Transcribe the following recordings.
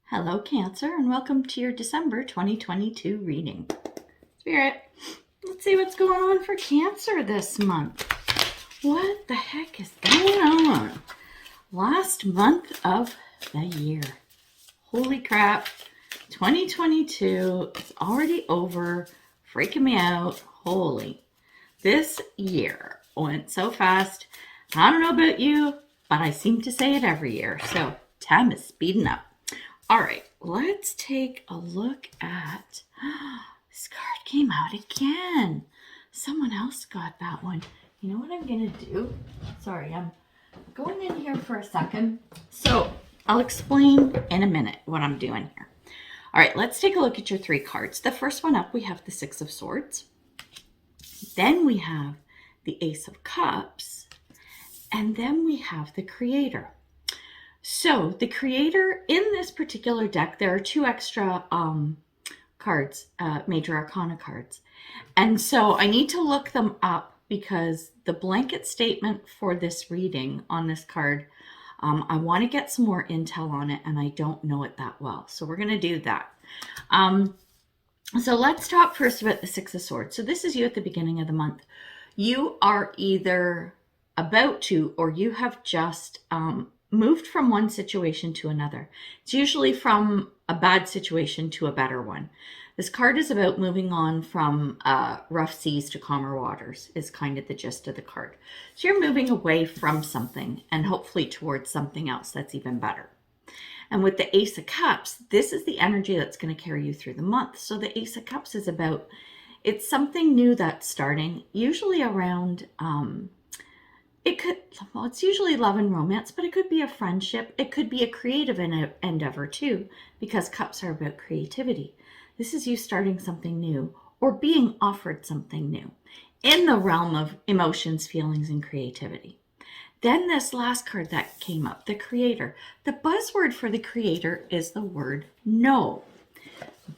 Hello, Cancer, and welcome to your December 2022 reading. Spirit, let's see what's going on for Cancer this month. What the heck is going on? Last month of the year. Holy crap. 2022 is already over. Freaking me out. Holy. This year went so fast. I don't know about you, but I seem to say it every year. So time is speeding up. All right, let's take a look at, this card came out again. Someone else got that one. You know what I'm going to do? Sorry, I'm going in here for a second. So I'll explain in a minute what I'm doing here. All right, let's take a look at your three cards. The first one up, we have the Six of Swords. Then we have the Ace of Cups. And then we have the Creator. So the Creator, in this particular deck, there are two extra cards, Major Arcana cards. And so I need to look them up because the blanket statement for this reading on this card, I want to get some more intel on it, and I don't know it that well. So we're going to do that. So let's talk first about the Six of Swords. So this is you at the beginning of the month. You are either about to, or you have just moved from one situation to another. It's usually from a bad situation to a better one. This card is about moving on from rough seas to calmer waters, is kind of the gist of the card. So you're moving away from something and hopefully towards something else that's even better. And with the Ace of Cups, this is the energy that's going to carry you through the month. So the Ace of Cups is about, it's something new that's starting, usually around, it's usually love and romance, but it could be a friendship. It could be a creative endeavor too, because cups are about creativity. This is you starting something new or being offered something new in the realm of emotions, feelings, and creativity. Then this last card that came up, the Creator. The buzzword for the Creator is the word no.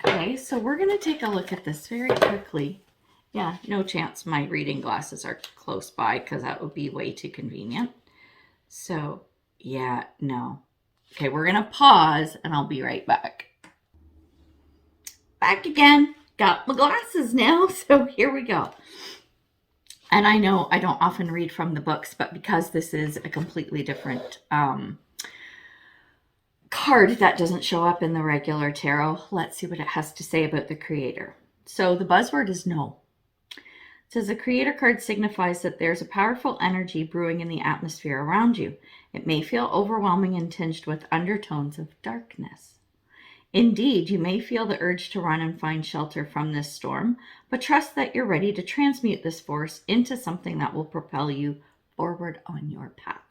Okay, so we're going to take a look at this very quickly. Yeah, no chance my reading glasses are close by because that would be way too convenient. So, yeah, no. Okay, we're going to pause and I'll be right back. Back again. Got my glasses now, so here we go. And I know I don't often read from the books, but because this is a completely different card that doesn't show up in the regular tarot, let's see what it has to say about the Creator. So the buzzword is no. It says the Creator card signifies that there's a powerful energy brewing in the atmosphere around you. It may feel overwhelming and tinged with undertones of darkness. Indeed, you may feel the urge to run and find shelter from this storm, but trust that you're ready to transmute this force into something that will propel you forward on your path.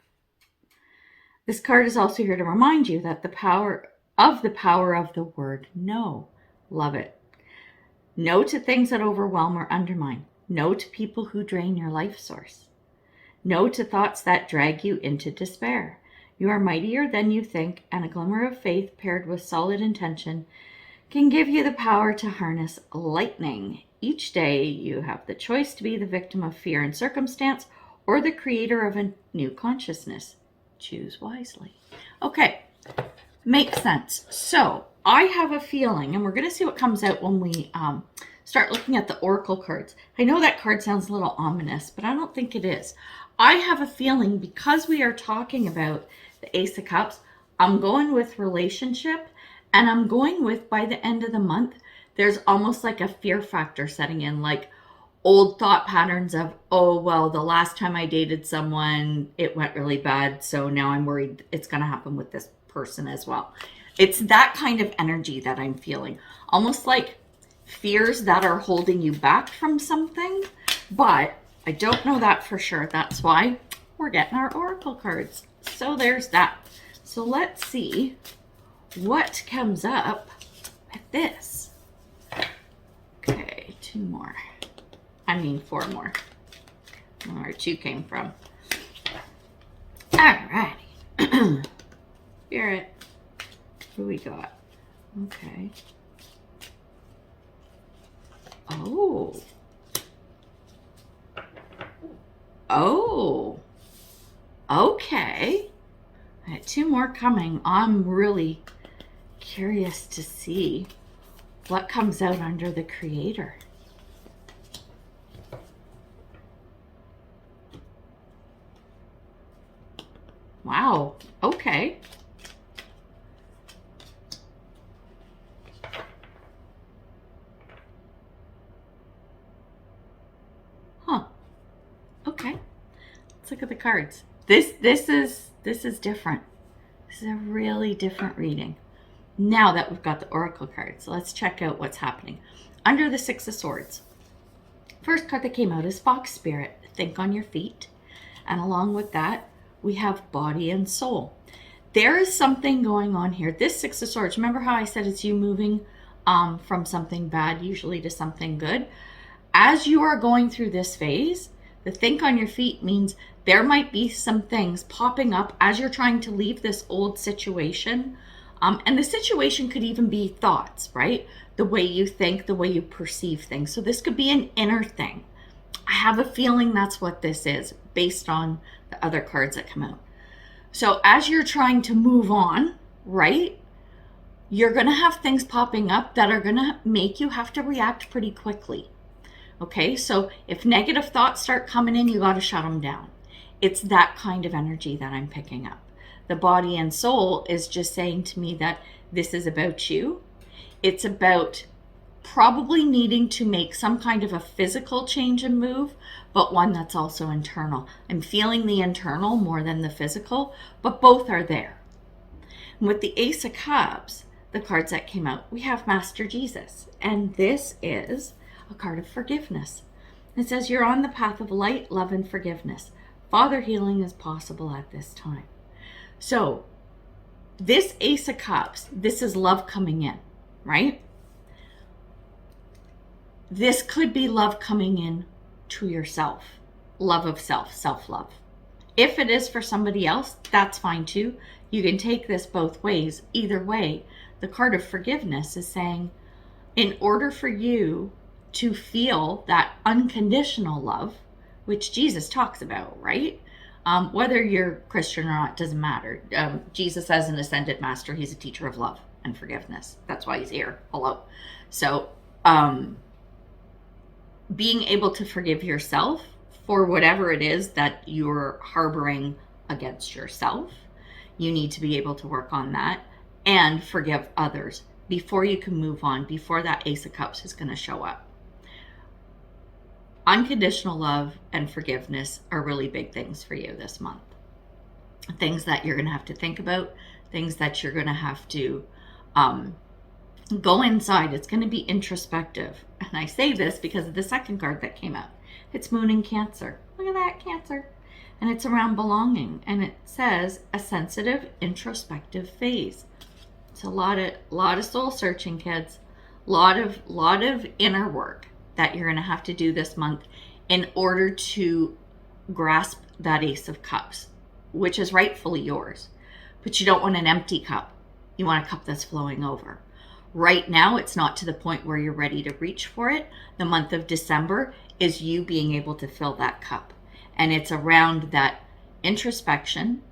This card is also here to remind you that the power of the word no. Love it. No to things that overwhelm or undermine. No to people who drain your life source. No to thoughts that drag you into despair. You are mightier than you think, and a glimmer of faith paired with solid intention can give you the power to harness lightning. Each day you have the choice to be the victim of fear and circumstance or the creator of a new consciousness. Choose wisely. Okay, makes sense. So I have a feeling, and we're going to see what comes out when we start looking at the Oracle cards. I know that card sounds a little ominous, but I don't think it is. I have a feeling because we are talking about the Ace of Cups, I'm going with relationship, and I'm going with by the end of the month, there's almost like a fear factor setting in, like old thought patterns of, oh, well, the last time I dated someone, it went really bad, so now I'm worried it's going to happen with this person as well. It's that kind of energy that I'm feeling. Almost like fears that are holding you back from something, but I don't know that for sure. That's why we're getting our Oracle cards. So there's that. So let's see what comes up with this. Okay, two more. I mean, four more. Where two came from. Alrighty. Spirit. Who we got? Okay. Oh. Oh. Okay. I had two more coming. I'm really curious to see what comes out under the Creator. Wow, okay. Huh. Okay. Let's look at the cards. This is different. This is a really different reading. Now that we've got the Oracle cards, let's check out what's happening. Under the Six of Swords, first card that came out is Fox Spirit. Think on your feet. And along with that, we have body and soul. There is something going on here. This Six of Swords, remember how I said it's you moving from something bad usually to something good? As you are going through this phase, the think on your feet means there might be some things popping up as you're trying to leave this old situation. And the situation could even be thoughts, right? The way you think, the way you perceive things. So this could be an inner thing. I have a feeling that's what this is based on the other cards that come out. So as you're trying to move on, right, you're going to have things popping up that are going to make you have to react pretty quickly. Okay, so if negative thoughts start coming in, you got to shut them down. It's that kind of energy that I'm picking up. The body and soul is just saying to me that this is about you. It's about probably needing to make some kind of a physical change and move, but one that's also internal. I'm feeling the internal more than the physical, but both are there. And with the Ace of Cups, the cards that came out, we have Master Jesus. And this is a card of forgiveness. It says you're on the path of light, love, and forgiveness. Father healing is possible at this time. So this Ace of Cups, this is love coming in, right? This could be love coming in to yourself, love of self, self-love. If it is for somebody else, that's fine too. You can take this both ways. Either way, the card of forgiveness is saying, in order for you to feel that unconditional love, which Jesus talks about, right? Whether you're Christian or not, doesn't matter. Jesus, as an ascended master, he's a teacher of love and forgiveness. That's why he's here. Hello. So being able to forgive yourself for whatever it is that you're harboring against yourself, you need to be able to work on that and forgive others before you can move on, before that Ace of Cups is going to show up. Unconditional love and forgiveness are really big things for you this month. Things that you're going to have to think about, things that you're going to have to go inside. It's going to be introspective. And I say this because of the second card that came out. It's Moon in Cancer. Look at that, Cancer. And it's around belonging. And it says a sensitive, introspective phase. It's a lot of soul searching, kids. Lot of inner work that you're going to have to do this month in order to grasp that Ace of Cups, which is rightfully yours. But you don't want an empty cup. You want a cup that's flowing over. Right now, it's not to the point where you're ready to reach for it. The month of December is you being able to fill that cup. And it's around that introspection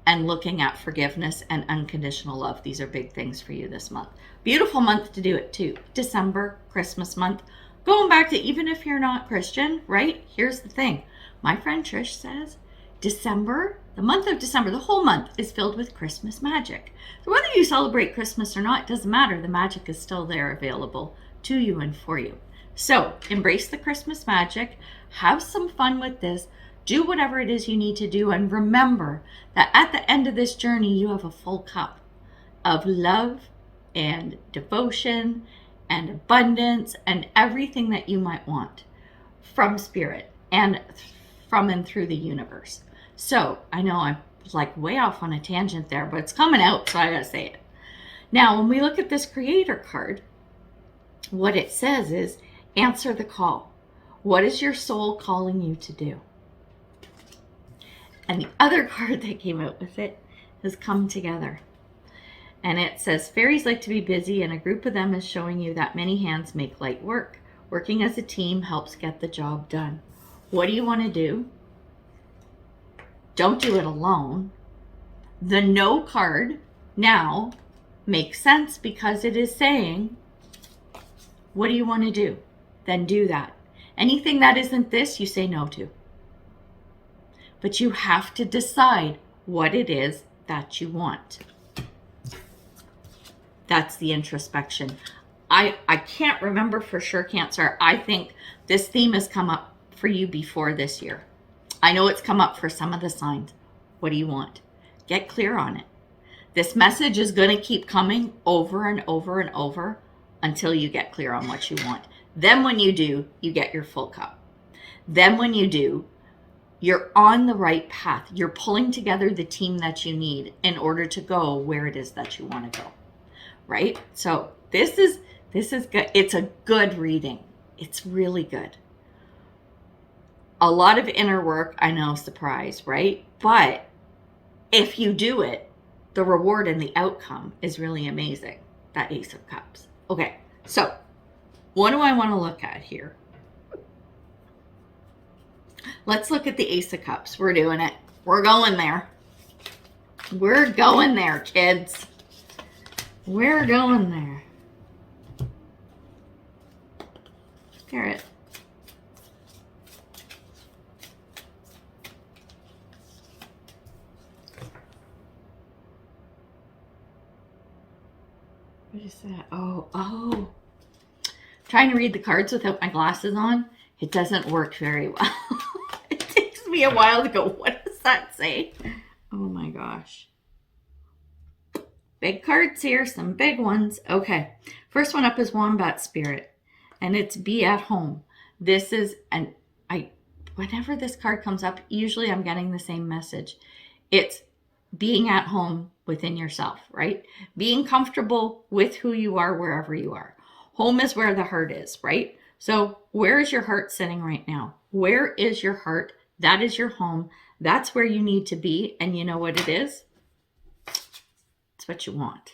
and looking at forgiveness and unconditional love. These are big things for you this month. Beautiful month to do it too. December, Christmas month. Going back to even if you're not Christian, right? Here's the thing. My friend Trish says December, the month of December, the whole month is filled with Christmas magic. So whether you celebrate Christmas or not, it doesn't matter. The magic is still there available to you and for you. So embrace the Christmas magic. Have some fun with this. Do whatever it is you need to do. And remember that at the end of this journey, you have a full cup of love and devotion and abundance and everything that you might want from spirit and from and through the universe. So I know I'm like way off on a tangent there, but it's coming out, so I gotta say it. Now, when we look at this Creator card, what it says is answer the call. What is your soul calling you to do? And the other card that came out with it is Come Together. And it says, fairies like to be busy, and a group of them is showing you that many hands make light work. Working as a team helps get the job done. What do you want to do? Don't do it alone. The No card now Makes sense because it is saying, what do you want to do? Then do that. Anything that isn't this, you say no to. But you have to decide what it is that you want. That's the introspection. I can't remember for sure, Cancer. I think this theme has come up for you before this year. I know it's come up for some of the signs. What do you want? Get clear on it. This message is going to keep coming over and over and over until you get clear on what you want. Then when you do, you get your full cup. Then when you do, you're on the right path. You're pulling together the team that you need in order to go where it is that you want to go. Right? So this is good. It's a good reading. It's really good. A lot of inner work, I know, surprise, right? But if you do it, the reward and the outcome is really amazing. That Ace of Cups. Okay, so what do I want to look at here? Let's look at the Ace of Cups. We're doing it. We're going there. We're going there, kids. We're going there. Spirit. What is that? Oh. Trying to read the cards without my glasses on, it doesn't work very well. It takes me a while to go, what does that say? Oh my gosh. Big cards here, some big ones. Okay, first one up is Wombat Spirit, and it's be at home. This is, whenever this card comes up, usually I'm getting the same message. It's being at home within yourself, right? Being comfortable with who you are wherever you are. Home is where the heart is, right? So where is your heart sitting right now? Where is your heart? That is your home. That's where you need to be. And you know what it is? It's what you want.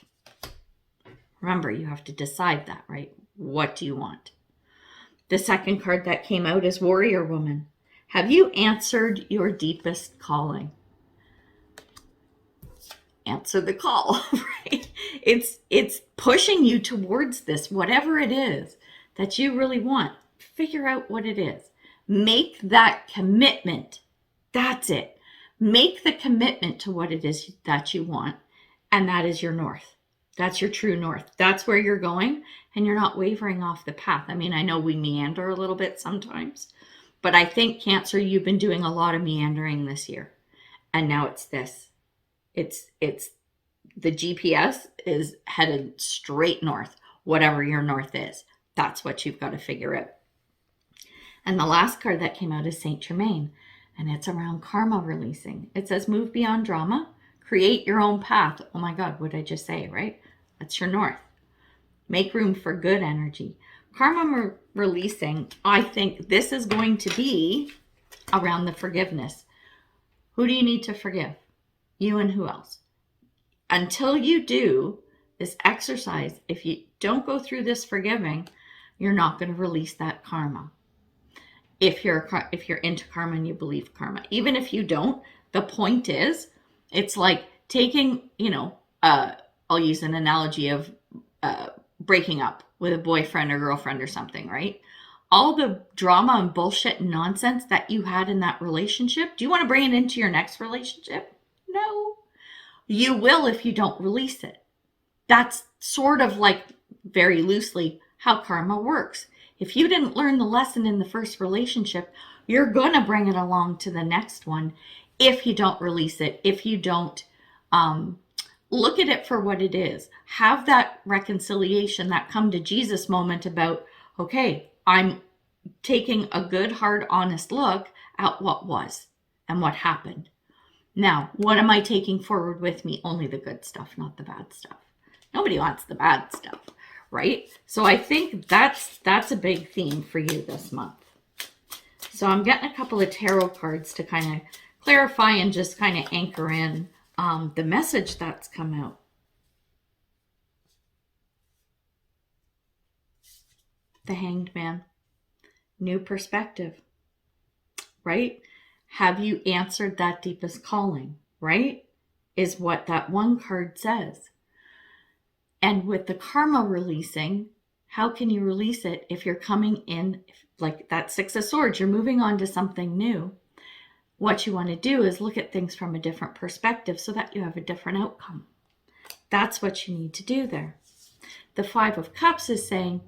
Remember, you have to decide that, right? What do you want? The second card that came out is Warrior Woman. Have you answered your deepest calling? Answer the call, right? It's pushing you towards this, whatever it is that you really want. Figure out what it is. Make that commitment. That's it. Make the commitment to what it is that you want, and that is your north. That's your true north. That's where you're going, and you're not wavering off the path. I mean, I know we meander a little bit sometimes, but I think, Cancer, you've been doing a lot of meandering this year, and now it's this. It's the GPS is headed straight north, whatever your north is. That's what you've got to figure out. And the last card that came out is Saint Germain, and it's around karma releasing. It says move beyond drama, create your own path. Oh my God, what did I just say, right? That's your north. Make room for good energy. Karma releasing, I think this is going to be around the forgiveness. Who do you need to forgive? You and who else? Until you do this exercise, if you don't go through this forgiving, you're not going to release that karma. If you're into karma and you believe karma, even if you don't, the point is, it's like taking, I'll use an analogy of breaking up with a boyfriend or girlfriend or something, right? All the drama and bullshit and nonsense that you had in that relationship, do you want to bring it into your next relationship? No. You will if you don't release it. That's sort of like, very loosely, how karma works. If you didn't learn the lesson in the first relationship, you're going to bring it along to the next one if you don't release it, if you don't look at it for what it is. Have that reconciliation, that come to Jesus moment about, okay, I'm taking a good, hard, honest look at what was and what happened. Now, what am I taking forward with me? Only the good stuff, not the bad stuff. Nobody wants the bad stuff, right? So I think that's a big theme for you this month. So I'm getting a couple of tarot cards to kind of clarify and just kind of anchor in the message that's come out. The Hanged Man. New perspective, right? Have you answered that deepest calling, right? Is what that one card says. And with the karma releasing, how can you release it if you're coming in like that Six of Swords, you're moving on to something new. What you want to do is look at things from a different perspective so that you have a different outcome. That's what you need to do there. The Five of Cups is saying,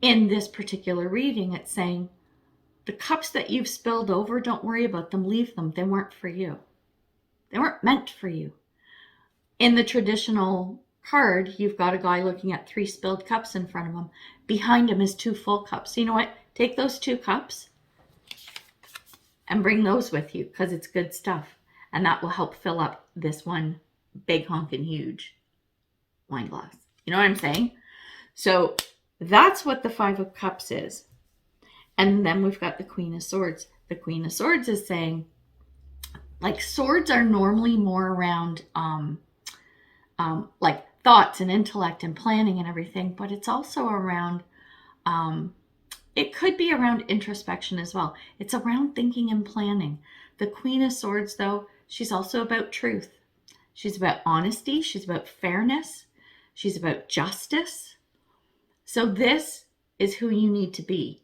in this particular reading, it's saying, the cups that you've spilled over, don't worry about them, leave them. They weren't for you. They weren't meant for you. In the traditional card, you've got a guy looking at 3 spilled cups in front of him. Behind him is 2 full cups. So you know what? Take those 2 cups and bring those with you because it's good stuff. And that will help fill up this one big honking huge wine glass. You know what I'm saying? So that's what the Five of Cups is. And then we've got the Queen of Swords. The Queen of Swords is saying, like, swords are normally more around like thoughts and intellect and planning and everything, but it's also around, it could be around introspection as well. It's around thinking and planning. The Queen of Swords, though, she's also about truth. She's about honesty. She's about fairness. She's about justice. So this is who you need to be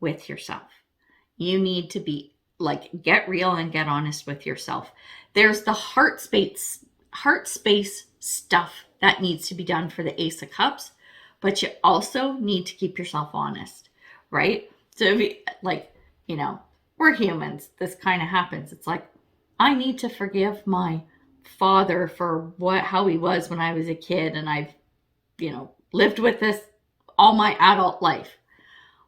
with yourself. You need to be like, get real and get honest with yourself. There's the heart space stuff that needs to be done for the Ace of Cups, but you also need to keep yourself honest, right? So if you, like, you know, we're humans. This kind of happens. It's like, I need to forgive my father for how he was when I was a kid, and I've, lived with this all my adult life.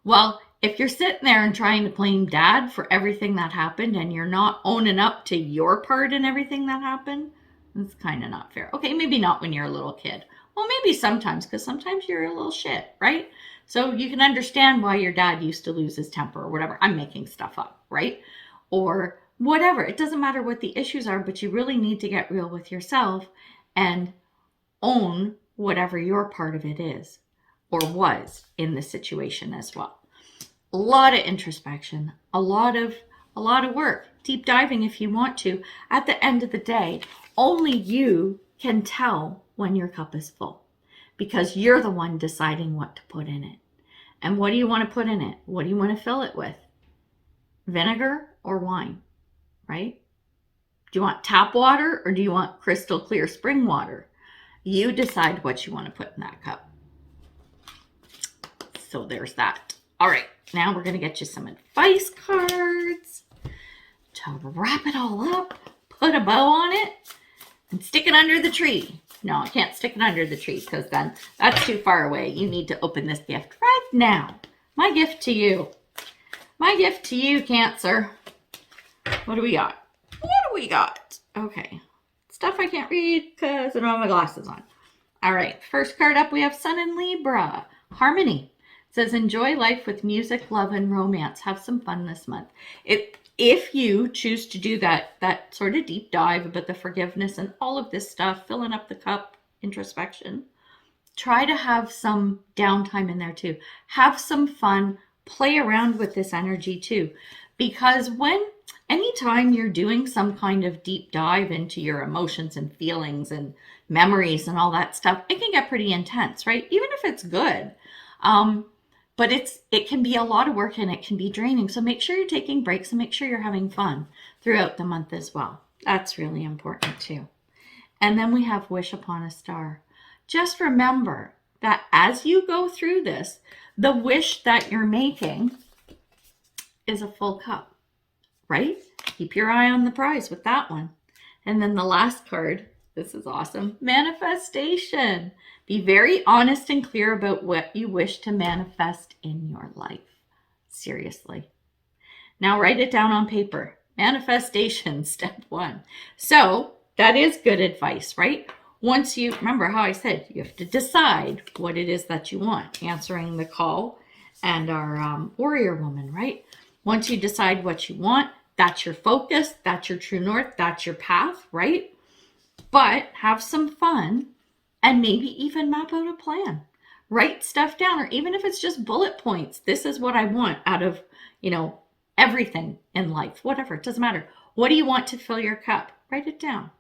Well, if you're sitting there and trying to blame dad for everything that happened and you're not owning up to your part in everything that happened, it's kind of not fair. Okay, maybe not when you're a little kid. Well, maybe sometimes, because sometimes you're a little shit, right? So you can understand why your dad used to lose his temper or whatever. I'm making stuff up, right? Or whatever. It doesn't matter what the issues are, but you really need to get real with yourself and own whatever your part of it is or was in the situation as well. A lot of introspection, a lot of work, deep diving if you want to. At the end of the day, only you can tell when your cup is full because you're the one deciding what to put in it. And what do you want to put in it? What do you want to fill it with? Vinegar or wine, right? Do you want tap water or do you want crystal clear spring water? You decide what you want to put in that cup. So there's that. All right, now we're going to get you some advice cards to wrap it all up, put a bow on it, and stick it under the tree. No, I can't stick it under the tree because then that's too far away. You need to open this gift right now. My gift to you. My gift to you, Cancer. What do we got? What do we got? Okay. Stuff I can't read because I don't have my glasses on. All right. First card up, we have Sun in Libra. Harmony. It says, enjoy life with music, love, and romance. Have some fun this month. If you choose to do that sort of deep dive about the forgiveness and all of this stuff, filling up the cup, introspection, try to have some downtime in there too. Have some fun. Play around with this energy too. Because anytime you're doing some kind of deep dive into your emotions and feelings and memories and all that stuff, it can get pretty intense, right? Even if it's good. But it can be a lot of work and it can be draining. So make sure you're taking breaks and make sure you're having fun throughout the month as well. That's really important too. And then we have Wish Upon a Star. Just remember that as you go through this, the wish that you're making is a full cup, right? Keep your eye on the prize with that one. And then the last card, this is awesome, manifestation. Be very honest and clear about what you wish to manifest in your life. Seriously. Now write it down on paper. Manifestation, step 1. So that is good advice, right? Once you, remember how I said, you have to decide what it is that you want. Answering the call and our warrior woman, right? Once you decide what you want, that's your focus, that's your true north, that's your path, right? But have some fun and maybe even map out a plan. Write stuff down, or even if it's just bullet points. This is what I want out of, everything in life, whatever, it doesn't matter. What do you want to fill your cup? Write it down.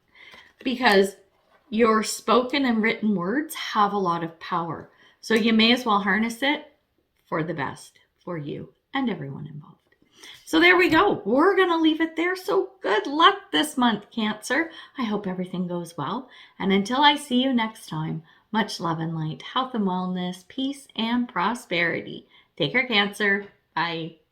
Because your spoken and written words have a lot of power. So you may as well harness it for the best for you and everyone involved. So there we go. We're going to leave it there. So good luck this month, Cancer. I hope everything goes well. And until I see you next time, much love and light, health and wellness, peace and prosperity. Take care, Cancer. Bye.